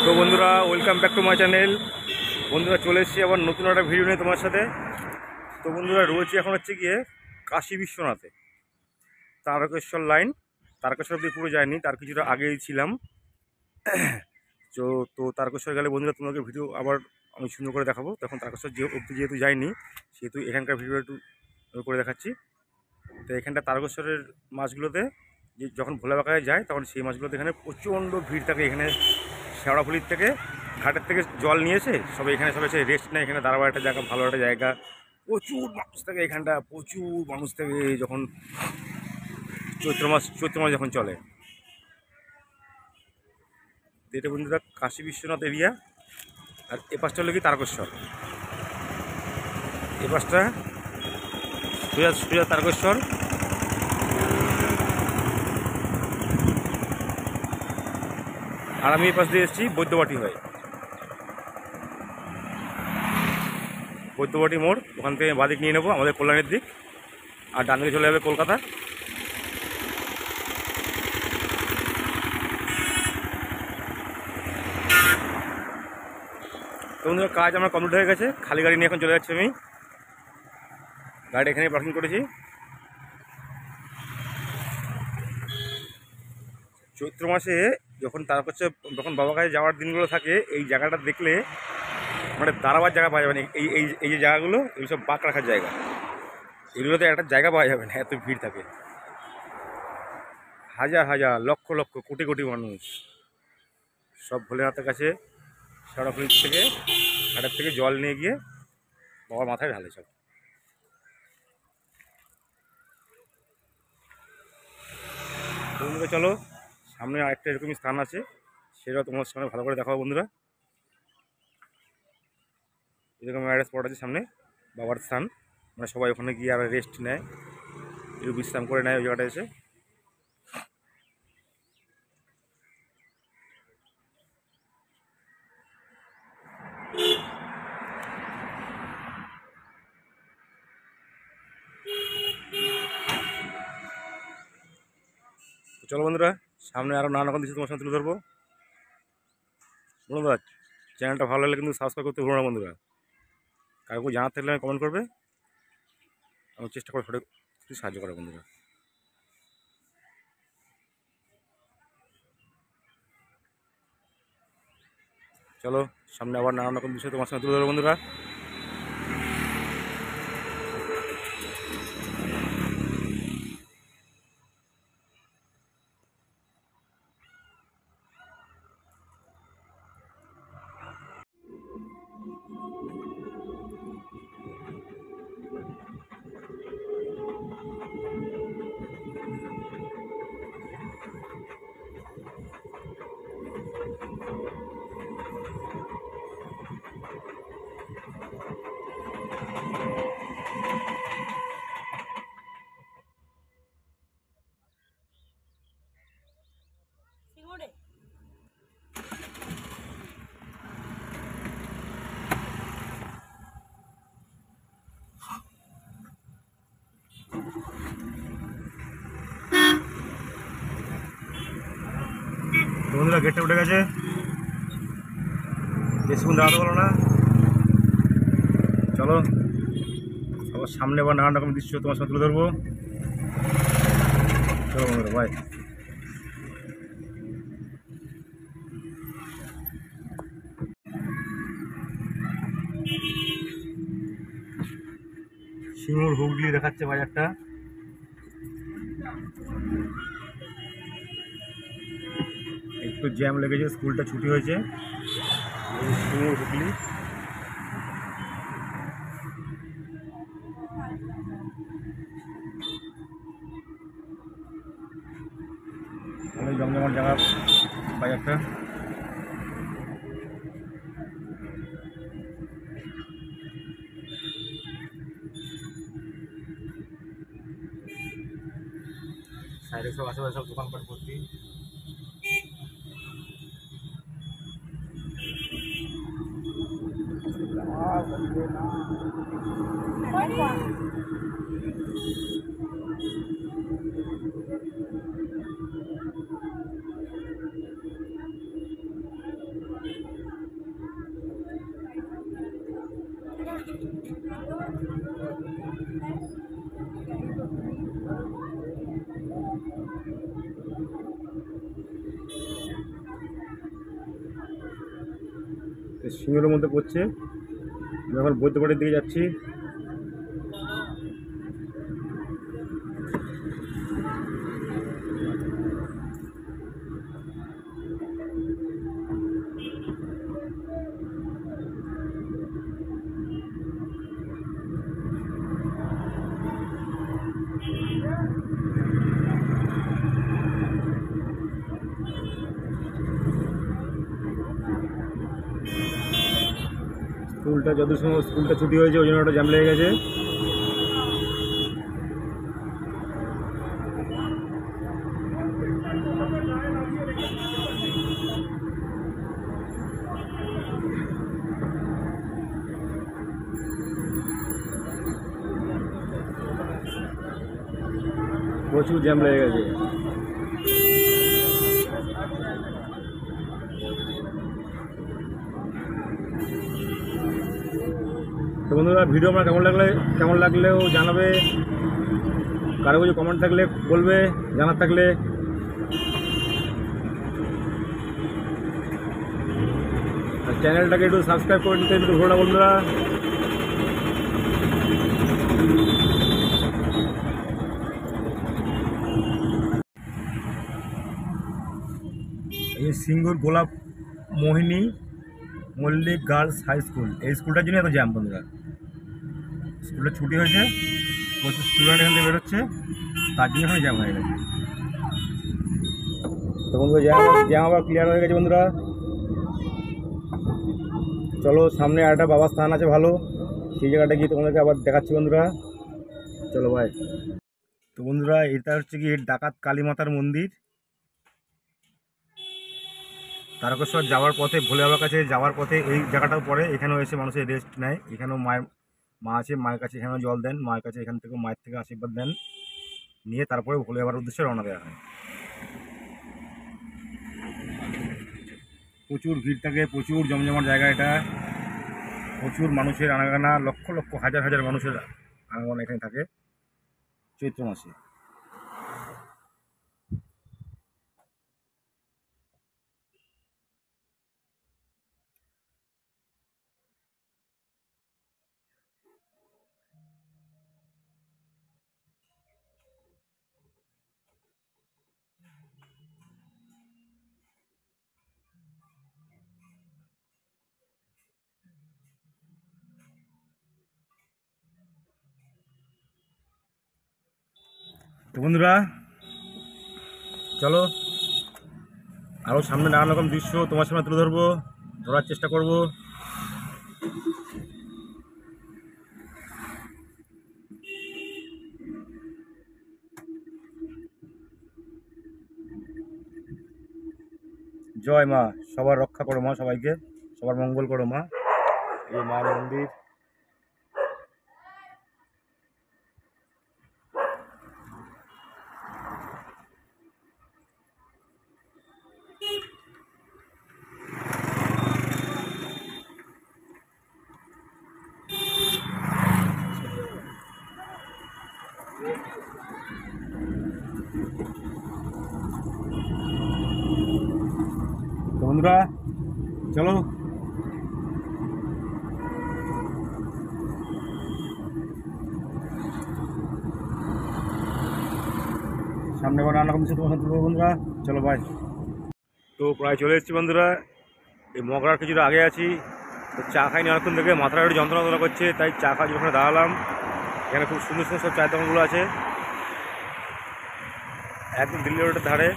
তো বন্ধুরা, welcome back to my channel. বন্ধুরা, চলে এসেছি আবার নতুন একটা ভিডিও নিয়ে তোমার সাথে। তো বন্ধুরা, রয়েছে এখন হচ্ছে গিয়ে কাশী বিশ্বনাথে, তারকেশ্বর লাইন। তারকেশ্বর অব্দি পুরো যায়নি, তার কিছুটা আগেই ছিলাম। তো তারকেশ্বর গেলে বন্ধুরা তোমাকে ভিডিও আবার আমি সুন্দর করে দেখাবো। তখন তারকেশ্বর অব্দি যেহেতু যায়নি, সেহেতু এখানকার ভিডিও একটু করে দেখাচ্ছি। তো এখানটা তারকেশ্বরের মাছগুলোতে যখন ভোলা বাঁকায় যায়, তখন সেই মাছগুলোতে এখানে প্রচণ্ড ভিড় থাকে। এখানে শেওড়াফুলির থেকে ঘাটের থেকে জল নিয়েছে সবাই, এখানে সবাই এসে রেস্ট নেয়। এখানে দাঁড়াবার একটা জায়গা, ভালো একটা জায়গা। প্রচুর মানুষ থাকে এখানটা, প্রচুর মানুষ থাকে যখন চৈত্র মাস যখন চলে। এটা বন্ধুরা কাশী বিশ্বনাথ এরিয়া। আর এ পাশটা হলো কি তারকেশ্বর, এ পাশটা সোজা তারকেশ্বর। আর আমি এই পাশ দিয়ে এসেছি বৈদ্যবাটি হয়ে, বৈদ্যবাটি মোড়। ওখান থেকে বাদিক নিয়ে নেবো আমাদের কল্যাণের দিক, আর ডান দিকে চলে যাবে কলকাতা। তো বন্ধুরা, কাজ আমার কমপ্লিট হয়ে গেছে, খালি গাড়ি নিয়ে এখন চলে যাচ্ছি। আমি গাড়ি এখানেই পার্কিং করেছি। চৈত্র মাসে যখন যখন বাবা কাছে যাওয়ার দিনগুলো থাকে, এই জায়গাটা দেখলে মানে দাঁড়াবার জায়গা পাওয়া যাবে না। এই যে জায়গাগুলো, এগুলো সব বাঁক রাখার জায়গা। এগুলোতে একটা জায়গা পাওয়া যাবে না, এত ভিড় থাকে। হাজার হাজার লক্ষ লক্ষ কোটি কোটি মানুষ সব ভোলেনাথের কাছে শেওড়াফুলি থেকে ঘাটের থেকে জল নিয়ে গিয়ে বাবার মাথায় ঢালে সব। বন্ধুরা চলো, সামনে আরেকটা এরকমই স্থান আছে, সেটাও তোমার সামনে ভালো করে দেখাবো। বন্ধুরা, এরকম একটা স্পট আছে সামনে, বাবার স্থান। মানে সবাই ওখানে গিয়ে আর রেস্ট নেয়, একটু বিশ্রাম করে নেয় ওই জায়গাটা এসে। চলো বন্ধুরা, সামনে আরও নানা রকম কিছু তোমার সাথে তুলে ধরবো। বন্ধুরা, চ্যানেলটা ভালো লাগলে কিন্তু সাবস্ক্রাইব করতে ভুলো না বন্ধুরা। কাউকে জানার থাকলে আমি কমেন্ট করবে, আমি চেষ্টা করবো সঠিক কিছু সাহায্য করার বন্ধুরা। চলো, সামনে আবার নানান রকম বিষয় তোমার সঙ্গে তুলে ধরবো বন্ধুরা। বন্ধুরা, গেটটা উঠে গেছে, বেশিক্ষণ দাঁড়াতে পারো না। চলো, আবার সামনে আবার নানান রকম দৃশ্য তোমার সাথে তুলে ধরবো। চলো বন্ধুরা, বাই। সিঙ্গুর হুগলি দেখাচ্ছে বাজারটা। একটু জ্যাম লেগেছে, স্কুলটা ছুটি হয়েছে। সিঙ্গুর হুগলি, অনেক জমজমাট জায়গা বাজারটা। সাইডে সব আশেপাশে সব দোকানপাট ভর্তি। সিংহের মধ্যে পড়ছে। আমি এখন বৈদ্যবাড়ির দিকে যাচ্ছি। স্কুলটা যত সময় স্কুলটা ছুটি হয়েছে ওই জন্য একটা জ্যাম লেগে গেছে। প্রচুর জ্যাম লেগে গেছে। তো বন্ধুরা, ভিডিও আমার কেমন লাগলেও জানাবে। কারো কিছু কমেন্ট থাকলে বলবে, জানার থাকলে। আর চ্যানেলটাকে একটু সাবস্ক্রাইব করে নিতে একটু ভুলো না বন্ধুরা। এই সিঙ্গুর গোলাপ মোহিনী মল্লিক গার্লস হাই স্কুল, এই স্কুলটার জন্য এত জ্যাম বন্ধুরা। স্কুলের ছুটি হয়েছে, প্রচুর স্টুডেন্ট এখান থেকে বেরোচ্ছে, তার জন্য এখানে জ্যাম হয়ে গেছে। তো বন্ধুরা, জ্যাম আবার ক্লিয়ার হয়ে গেছে বন্ধুরা। চলো, সামনে আর একটা বাবার স্থান আছে ভালো, সেই জায়গাটা গিয়ে তোমাদেরকে আবার দেখাচ্ছি বন্ধুরা। চলো ভাই। তো বন্ধুরা, এটা হচ্ছে কি ডাকাত কালী মাতার মন্দির। তারকেশ্বর যাওয়ার পথে, ভোলে বাবার কাছে যাওয়ার পথে এই জায়গাটাও পড়ে। এখানেও এসে মানুষের রেস্ট নেয়। এখানেও মা আছে, মায়ের কাছে এখানেও জল দেন, মায়ের কাছে এখান থেকে মায়ের থেকে আশীর্বাদ দেন, নিয়ে তারপরে ভোলে বাবার উদ্দেশ্যে রওনা দেওয়া হয়। প্রচুর ভিড় থাকে, প্রচুর জমজমাট জায়গা এটা। প্রচুর মানুষের আনাগানা, লক্ষ লক্ষ হাজার হাজার মানুষের আনাগানা এখানে থাকে চৈত্র মাসে। তো বন্ধুরা, চলো আরও সামনে নানান রকম দৃশ্য তোমার সামনে তুলে ধরার চেষ্টা করব। জয় মা, সবার রক্ষা করো মা, সবাইকে সবার মঙ্গল করো মা। এই মায়ের মন্দির। বন্ধুরা চলো, সামনে আবার নানা রকম কিছু তোমার সাথে বন্ধুরা। চলো ভাই। তো প্রায় চলে এসেছি বন্ধুরা, এই মগরার কিছুটা আগে আছি। তো চা খাইনি অনেকক্ষণ থেকে, মাথাটা একটু যন্ত্রণা করছে, তাই চা খাওয়ার জন্য দাঁড়ালাম। এখানে খুব সুন্দর সুন্দর সব চায়ের দোকানগুলো আছে, একদম দিল্লি রোডের ধারে।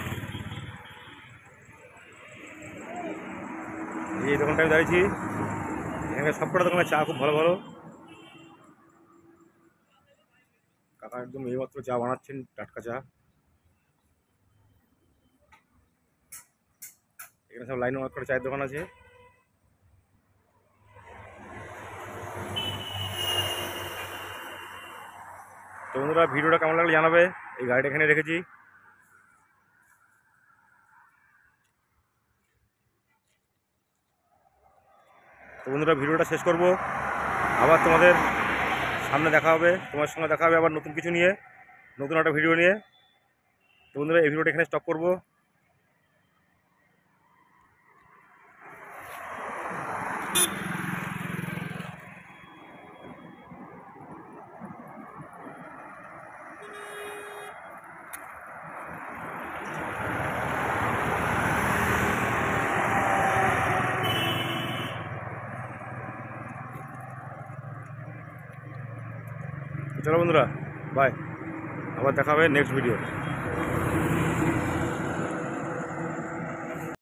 এই দোকানটা আমি দাঁড়িয়েছি, এখানে সবকটা দোকানে চা খুব ভালো ভালো। কাকা একদম এইমাত্র চা বানাচ্ছেন, টাটকা চা। এখানে সব লাইনে অনেক করে চায়ের দোকান আছে। তো বন্ধুরা, ভিডিওটা কেমন লাগলে জানাবে। এই গাড়িটা এখানে রেখেছি। তো বন্ধুরা, ভিডিওটা শেষ করব। আবার তোমাদের সামনে দেখা হবে, তোমার সঙ্গে দেখা হবে আবার নতুন কিছু নিয়ে, নতুন একটা ভিডিও নিয়ে। তো বন্ধুরা, এই ভিডিওটা এখানে স্টপ করব। চলো বন্ধুরা, বাই, আবার দেখা হবে নেক্সট ভিডিও।